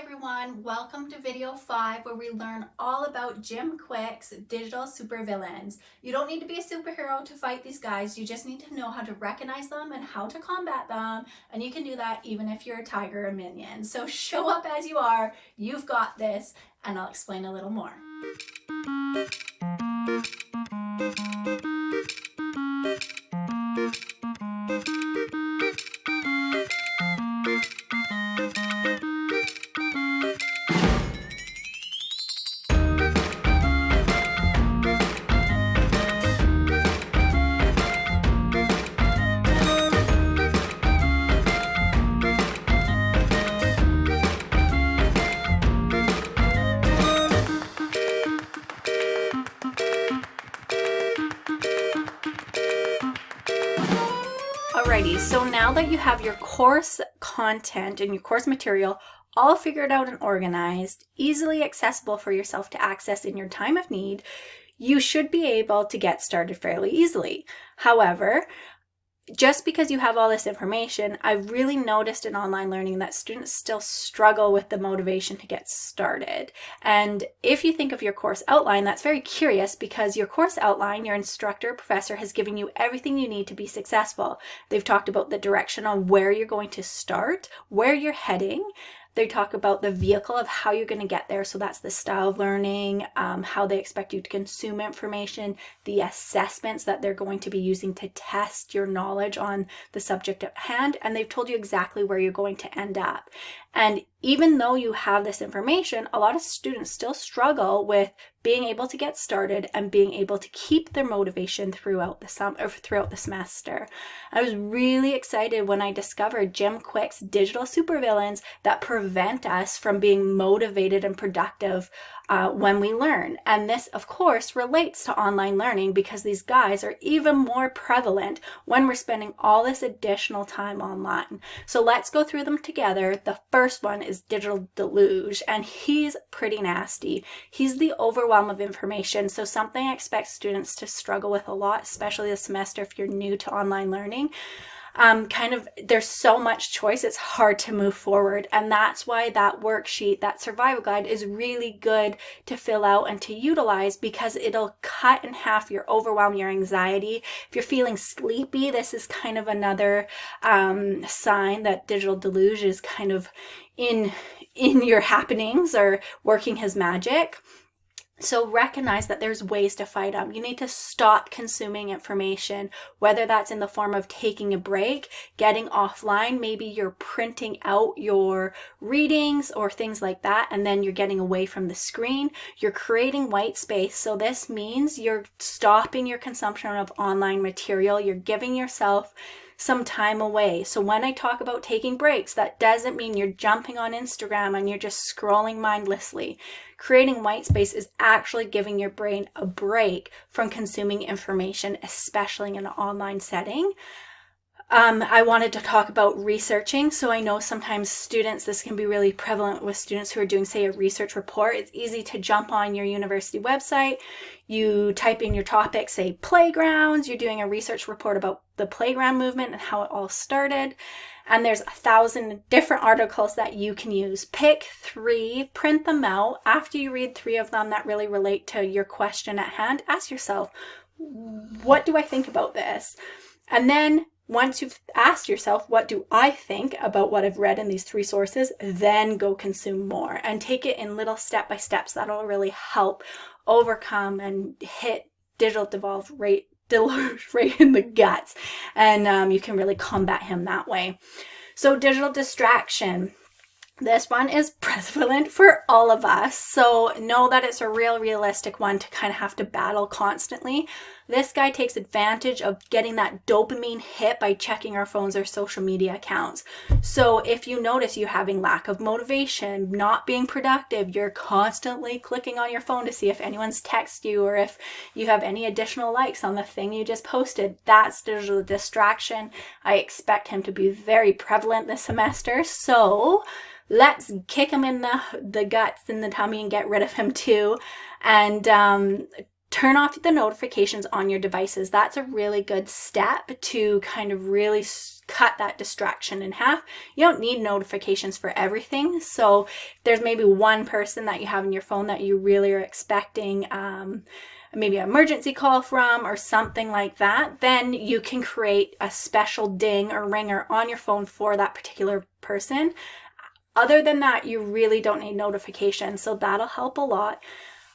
everyone, welcome to video 5 where we learn all about Jim Quick's digital supervillains. You don't need to be a superhero to fight these guys, you just need to know how to recognize them and how to combat them, and you can do that even if you're a tiger or minion. So show up as you are, you've got this, and I'll explain a little more. Alrighty, so now that you have your course content and your course material all figured out and organized, easily accessible for yourself to access in your time of need, you should be able to get started fairly easily. However, just because you have all this information, I've really noticed in online learning that students still struggle with the motivation to get started. And if you think of your course outline, that's very curious because your course outline, your instructor or professor has given you everything you need to be successful. They've talked about the direction on where you're going to start, where you're heading. They talk about the vehicle of how you're going to get there. So that's the style of learning, how they expect you to consume information, the assessments that they're going to be using to test your knowledge on the subject at hand. And they've told you exactly where you're going to end up. And even though you have this information, a lot of students still struggle with being able to get started and being able to keep their motivation throughout the semester. I was really excited when I discovered Jim Quick's digital supervillains that prevent us from being motivated and productive when we learn. And this, of course, relates to online learning because these guys are even more prevalent when we're spending all this additional time online. So let's go through them together. The first one is Digital Deluge, and he's pretty nasty. He's the overwhelm of information, so something I expect students to struggle with a lot, especially this semester if you're new to online learning. There's so much choice, it's hard to move forward, and that's why that worksheet, that survival guide, is really good to fill out and to utilize because it'll cut in half your overwhelm, your anxiety. If you're feeling sleepy, this is kind of another sign that Digital Deluge is kind of in your happenings or working his magic. So recognize that there's ways to fight them. You need to stop consuming information, whether that's in the form of taking a break, getting offline, maybe you're printing out your readings or things like that, and then you're getting away from the screen. You're creating white space. So this means you're stopping your consumption of online material. You're giving yourself some time away. So when I talk about taking breaks, that doesn't mean you're jumping on Instagram and you're just scrolling mindlessly. Creating white space is actually giving your brain a break from consuming information, especially in an online setting. I wanted to talk about researching. So I know sometimes students, this can be really prevalent with students who are doing, say, a research report. It's easy to jump on your university website. You type in your topic, say playgrounds. You're doing a research report about the playground movement and how it all started. And there's 1,000 different articles that you can use. Pick 3, print them out. After you read 3 of them that really relate to your question at hand, ask yourself, what do I think about this? And then once you've asked yourself, what do I think about what I've read in these 3 sources, then go consume more and take it in little step-by-steps. That'll really help overcome and hit digital deluge right in the guts. And you can really combat him that way. So digital distraction. This one is prevalent for all of us, so know that it's a realistic one to kind of have to battle constantly. This guy takes advantage of getting that dopamine hit by checking our phones or social media accounts. So if you notice you having lack of motivation, not being productive, you're constantly clicking on your phone to see if anyone's texted you or if you have any additional likes on the thing you just posted, that's digital distraction. I expect him to be very prevalent this semester, so let's kick him in the guts, in the tummy, and get rid of him too. And turn off the notifications on your devices. That's a really good step to kind of really cut that distraction in half. You don't need notifications for everything. So there's maybe one person that you have in your phone that you really are expecting maybe an emergency call from or something like that, then you can create a special ding or ringer on your phone for that particular person. Other than that, you really don't need notifications, so that'll help a lot.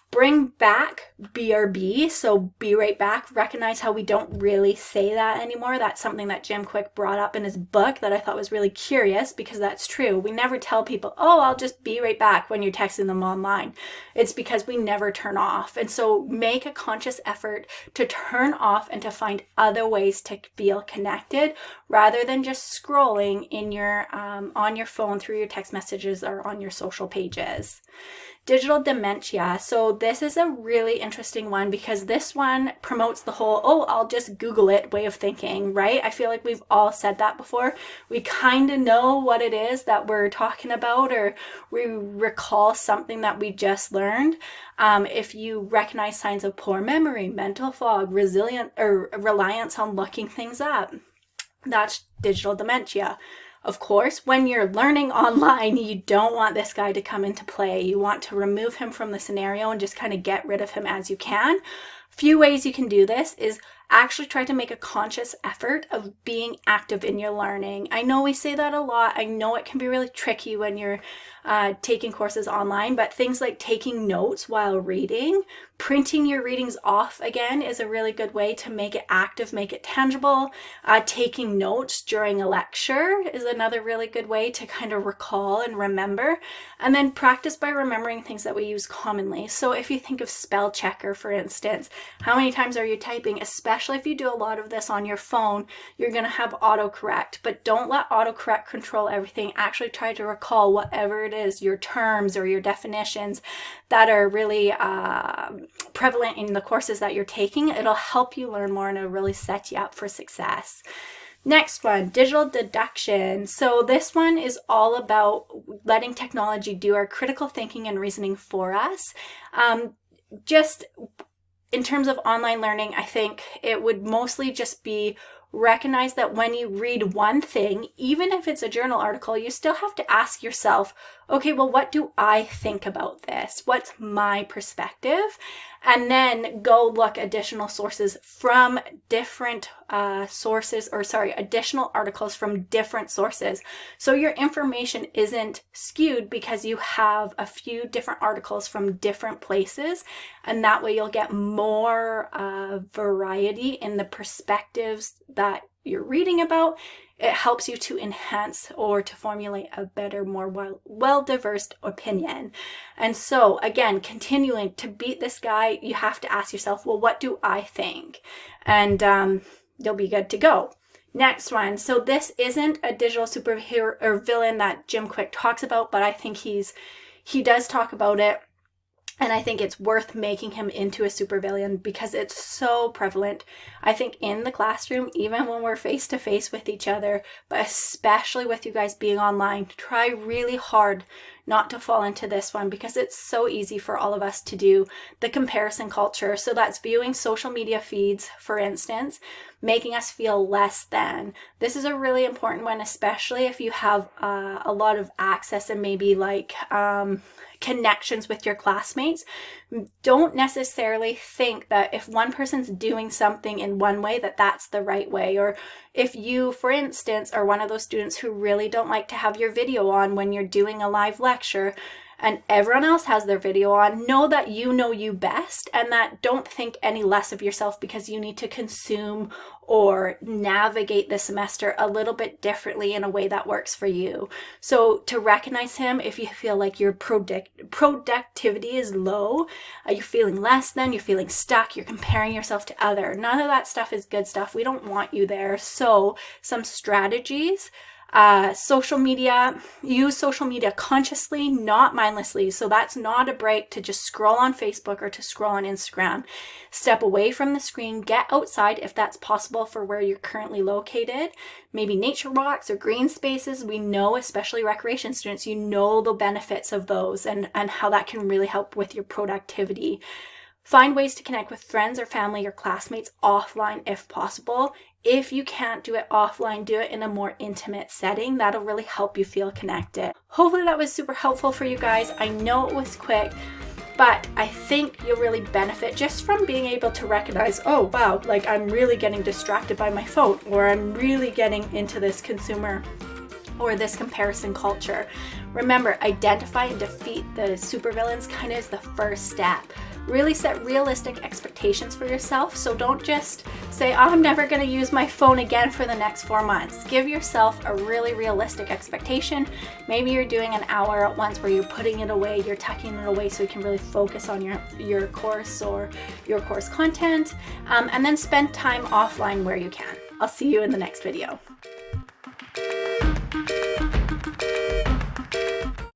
Bring back BRB, so be right back. Recognize how we don't really say that anymore. That's something that Jim Kwik brought up in his book that I thought was really curious, because that's true. We never tell people, oh, I'll just be right back when you're texting them online. It's because we never turn off. And so make a conscious effort to turn off and to find other ways to feel connected rather than just scrolling in your on your phone through your text messages or on your social pages. Digital dementia. So this is a really interesting one because this one promotes the whole, oh, I'll just Google it way of thinking, right? I feel like we've all said that before. We kind of know what it is that we're talking about, or we recall something that we just learned. If you recognize signs of poor memory, mental fog, reliance on looking things up, that's digital dementia. Of course, when you're learning online, you don't want this guy to come into play. You want to remove him from the scenario and just kind of get rid of him as you can. Few ways you can do this is actually try to make a conscious effort of being active in your learning. I know we say that a lot. I know it can be really tricky when you're taking courses online, but things like taking notes while reading, printing your readings off again is a really good way to make it active, make it tangible. Taking notes during a lecture is another really good way to kind of recall and remember. And then practice by remembering things that we use commonly. So if you think of spell checker, for instance, how many times are you typing? Especially if you do a lot of this on your phone, you're going to have autocorrect, but don't let autocorrect control everything. Actually try to recall whatever it is, your terms or your definitions that are really prevalent in the courses that you're taking. It'll help you learn more and it'll really set you up for success. Next one, digital deduction. So this one is all about letting technology do our critical thinking and reasoning for us. Just in terms of online learning, I think it would mostly just be recognize that when you read one thing, even if it's a journal article, you still have to ask yourself, okay, well, what do I think about this? What's my perspective? And then go look additional sources from different additional articles from different sources. So your information isn't skewed because you have a few different articles from different places. And that way you'll get more variety in the perspectives that you're reading about. It helps you to enhance or to formulate a better, more well-diverse opinion. And so again, continuing to beat this guy, you have to ask yourself, well, what do I think? And you'll be good to go. Next one. So this isn't a digital superhero or villain that Jim Kwik talks about, but I think he does talk about it. And I think it's worth making him into a supervillain because it's so prevalent. I think in the classroom, even when we're face to face with each other, but especially with you guys being online, try really hard not to fall into this one because it's so easy for all of us to do. The comparison culture. So that's viewing social media feeds, for instance, making us feel less than. This is a really important one, especially if you have a lot of access and maybe like connections with your classmates. Don't necessarily think that if one person's doing something in one way that that's the right way. Or if you, for instance, are one of those students who really don't like to have your video on when you're doing a live lecture and everyone else has their video on, know that you know you best, and that don't think any less of yourself because you need to consume or navigate the semester a little bit differently in a way that works for you. So to recognize him, if you feel like your productivity is low, you're feeling less than, you're feeling stuck, you're comparing yourself to other. None of that stuff is good stuff. We don't want you there. So some strategies. Social media, use social media consciously, not mindlessly. So that's not a break to just scroll on Facebook or to scroll on Instagram. Step away from the screen, get outside if that's possible for where you're currently located. Maybe nature walks or green spaces. We know, especially recreation students, you know the benefits of those and how that can really help with your productivity. Find ways to connect with friends or family or classmates offline if possible. If you can't do it offline, do it in a more intimate setting. That'll really help you feel connected. Hopefully that was super helpful for you guys. I know it was quick, but I think you'll really benefit just from being able to recognize, oh wow, like I'm really getting distracted by my phone, or I'm really getting into this consumer or this comparison culture. Remember, identify and defeat the supervillains kind of is the first step. Really set realistic expectations for yourself. So don't just say, oh, I'm never going to use my phone again for the next 4 months. Give yourself a really realistic expectation. Maybe you're doing an hour at once where you're putting it away, you're tucking it away so you can really focus on your course or your course content, and then spend time offline where you can. I'll see you in the next video.